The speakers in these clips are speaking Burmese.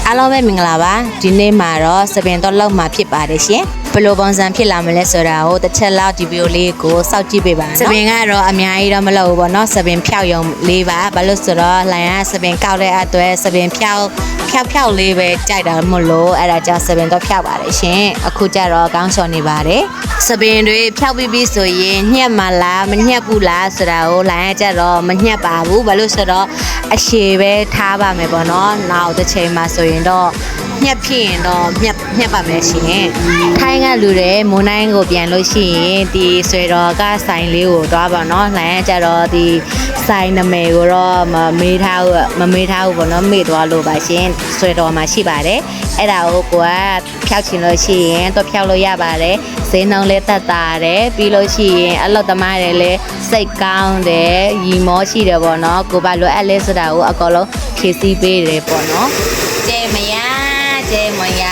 အားလုံးပဲမင်္ဂလာပါဒီနေ့မှာတော့စပင်တော့လောက်မှာဖြစ်ပါတယ်ရှင်ဘယ်လိုပုံစံဖြစ်လာမလဲဆိုတာကိုတစ်ချက်လောက်ဒီဗီဒီယိုလေးကိုစောင့်ကြည့်ပေးပါနော်စပင်ကတော့အများကြီးတော့မလုပ်ဘူးပေါ့နော်စပင်ဖြောက်ယုံလေးပါဘာလို့ဆိုတော့လိုင်ကစပင်ကောက်တဲ့အတွက်စပင်ဖြောက်လေးပဲကြိုက်တာမို့လို့အဲ့ဒါကြောင့်စပင်တော့ဖြောက်ပါတယ်ရှင်အခုကျတော့ကောင်းချော်နေပါတယ်စပင်တွေဖြောက်ပြီးပြီဆိုရင်ညှက်မလားမညှက်ဘူးလားဆိုတာကိုလိုင်ကကျတော့မညှက်ပါဘူးဘာလို့ဆိုတော့အရှည်ပဲထားပါမယ်ပေါ့နော်နောက်တစ်ချိန်မှာဆိုရင်တော့ညက်ဖြစ်ရင်တော့ညက်ပါမယ်ရှင်ထိုင်းကလူတွေမွန်တိုင်းကိုပြန်လို့ရှိရင်ဒီဆွေတော်ကဆိုင်လေးကိုတွားပါနော်လိုင်းကကြတော့ဒီဆိုင်နာမည်ကိုတော့မမေးထားဘူးပေါ့နော်မေ့သွားလို့ပါရှင်ဆွေတော်မှာရှိပါတယ်အဲ့ဒါကိုကိုကဖျောက်ချင်လို့ရှိရင်တော့ဖျောက်လို့ရပါတယ်ဈေးနှုန်းလေးသက်သာတယ်ပြီးလို့ရှိရင်အလုပ်သမားတွေလည်းစိတ်ကောင်းတယ်ရီမောရှိတယ်ပေါ့နော်ကိုပါလိုအပ်လဲဆိုတာကိုအကောင်လုံးဖြည့်ဆည်းပေးတယ်ပေါ့နော်ကျဲမရကျဲမရ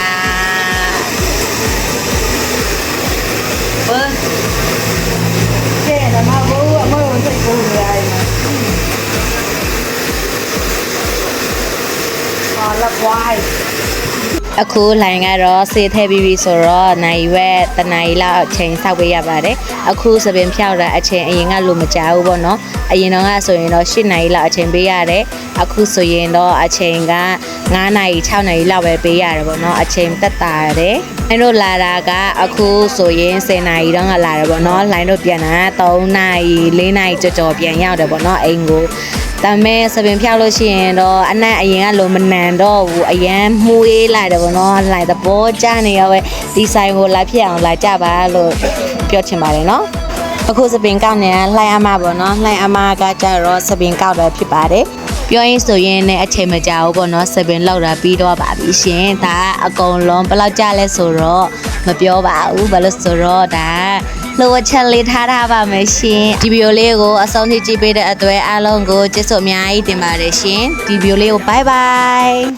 ဘယ်ကျဲဓမ္မဘူအမေကိုစိတ်ကူးနေရတယ်ဟာလာပွိုင်းအခုလိုင်းကတော့စေးထည့်ပြီးပြီဆိုတော့နိုင်ရွက်တနိုင်လောက်အချိန်စောက်ပေးရပါတယ်အခုစပင်ဖြောက်တာအချိန်အရင်ကလိုမကြဘူးပေါ့နော်အရင်တော့ကဆိုရင်တော့8နိုင်လောက်အချိန်ပေးရတယ်အခုဆိုရင်တော့အချိန်က9နိုင်6နိုင်လောက်ပဲပေးရတယ်ပေါ့နော်အချိန်သက်သာတယ်လိုင်းတို့လာတာကအခုဆိုရင်10နိုင်တော့ကလာတယ်ပေါ့နော်လိုင်းတို့ပြန်တာ3နိုင်4နိုင်ကြော်ပြန်ရောက်တယ်ပေါ့နော်အိမ်ကိုဒါမဲ့စပင်ဖြောက်လို့ရှိရင်တော့အနက်အရင်ကလိုမနန်တော့ဘူးအရန်မှုေးလိုက်တယ်ပေါ့နော်လိုက်သဘောကျနေရောပဲဒီဆိုင်ကိုလာဖြစ်အောင်လာကြပါလို့ပြောချင်ပါတယ်နော်အခုစပင်ကောက်နေတာလှိုင်းအမပေါ့နော်လှိုင်းအမကကြတော့စပင်ကောက်တာဖြစ်ပါတယ်ပြောရင်ဆိုရင်လည်းအချိန်မကြာဘူးပေါ့နော်စပင်လောက်တာပြီးတော့ပါပြီရှင်ဒါအကုန်လုံးဘယ်လောက်ကြာလဲဆိုတော့မပြောပါဘူးဘာလို့ဆိုတော့ဒါလိုချက်လေးထားပါမယ်ရှင်ဒီဗီဒီယိုလေးကိုအဆုံးထိကြည့်ပေးတဲ့အတွက်အားလုံးကိုကျေးဇူးအများကြီးတင်ပါတယ်ရှင်ဒီဗီဒီယိုလေးကို bye bye